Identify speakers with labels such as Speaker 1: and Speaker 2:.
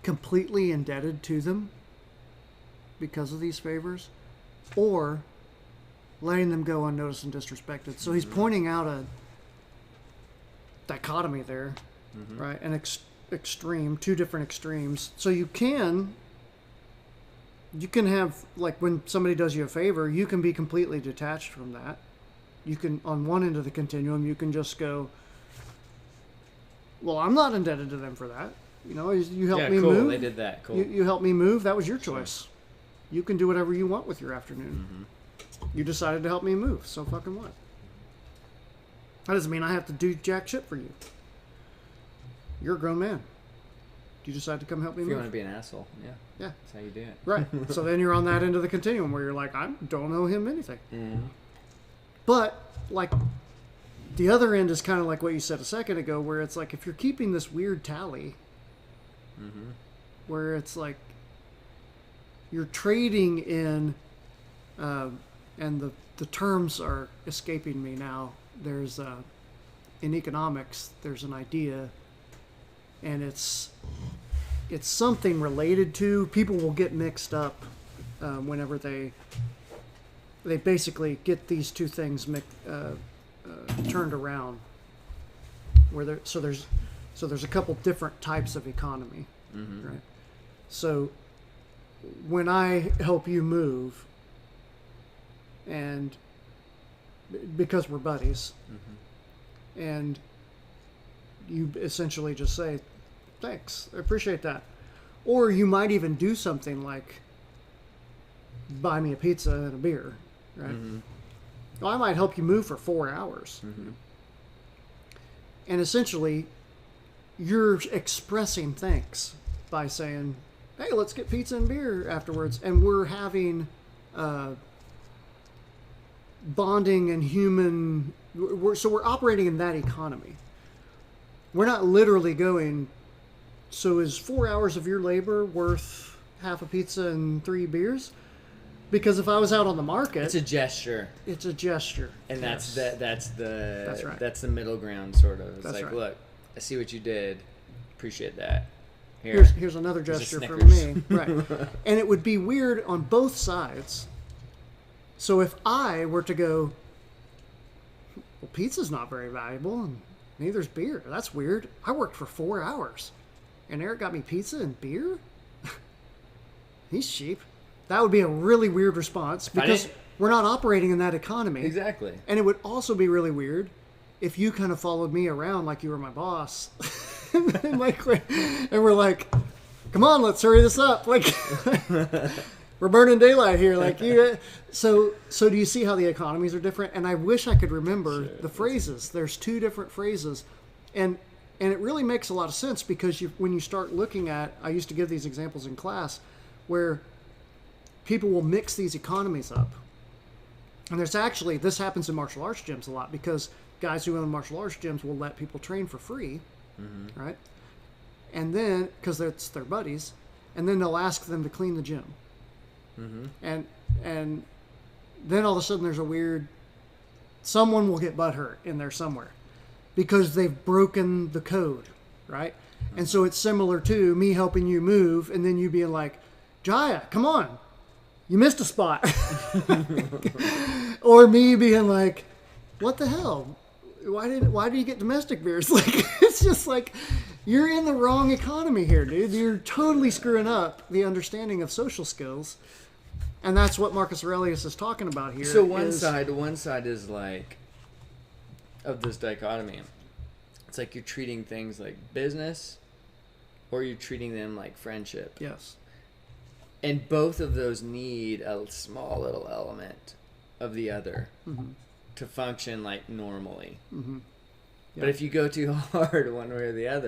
Speaker 1: completely indebted to them because of these favors, or letting them go unnoticed and disrespected. So he's pointing out a dichotomy there, right? An extreme, two different extremes. So you can have, like, when somebody does you a favor, you can be completely detached from that. You can, on one end of the continuum, you can just go, well, I'm not indebted to them for that. You know, you helped me move.
Speaker 2: They did that. Cool.
Speaker 1: You helped me move. That was your choice. Sure. You can do whatever you want with your afternoon. You decided to help me move, so fucking what? That doesn't mean I have to do jack shit for you. You're a grown man. You decide to come help me move.
Speaker 2: If you want to be an asshole, yeah. That's how you do it.
Speaker 1: Right. So then you're on that end of the continuum where you're like, I don't owe him anything. But, like, the other end is kind of like what you said a second ago, where it's like, if you're keeping this weird tally, where it's like, you're trading in, and the terms are escaping me now. There's, in economics, there's an idea, and it's something related to, people will get mixed up whenever they basically get these two things turned around. So there's a couple different types of economy, right? So when I help you move, and because we're buddies, and you essentially just say, thanks, I appreciate that. Or you might even do something like buy me a pizza and a beer, right? Well, I might help you move for 4 hours. And essentially, you're expressing thanks by saying, hey, let's get pizza and beer afterwards. And we're having bonding and human... So we're operating in that economy. We're not literally going, so is 4 hours of your labor worth half a pizza and 3 beers? Because if I was out on the market...
Speaker 2: It's a gesture.
Speaker 1: It's a gesture.
Speaker 2: And that's
Speaker 1: right.
Speaker 2: That's the middle ground, sort of. It's
Speaker 1: that's
Speaker 2: like,
Speaker 1: right.
Speaker 2: Look, I see what you did. Appreciate that.
Speaker 1: Here's another gesture from me. Right. And it would be weird on both sides. So if I were to go, well, pizza's not very valuable, and neither's beer. That's weird. I worked for 4 hours, and Eric got me pizza and beer? He's cheap. That would be a really weird response, because we're not operating in that economy.
Speaker 2: Exactly.
Speaker 1: And it would also be really weird if you kind of followed me around like you were my boss. and we're like, come on, let's hurry this up. Like, we're burning daylight here. Like, so do you see how the economies are different? And I wish I could remember the phrases. There's 2 different phrases. And it really makes a lot of sense, because when you start looking at, I used to give these examples in class, where people will mix these economies up. And this happens in martial arts gyms a lot, because guys who own martial arts gyms will let people train for free, right? And then, because it's their buddies, and then they'll ask them to clean the gym. And then all of a sudden there's a weird, someone will get butthurt in there somewhere, because they've broken the code, right? And so it's similar to me helping you move, and then you being like, Jaya, come on. You missed a spot. Or me being like, what the hell? Why do you get domestic beers? Like, it's just like, you're in the wrong economy here, dude. You're totally screwing up the understanding of social skills. And that's what Marcus Aurelius is talking about here.
Speaker 2: So one side is like, of this dichotomy, it's like you're treating things like business, or you're treating them like friendship.
Speaker 1: Yes.
Speaker 2: And both of those need a small little element of the other to function like normally. Yeah. But if you go too hard one way or the other,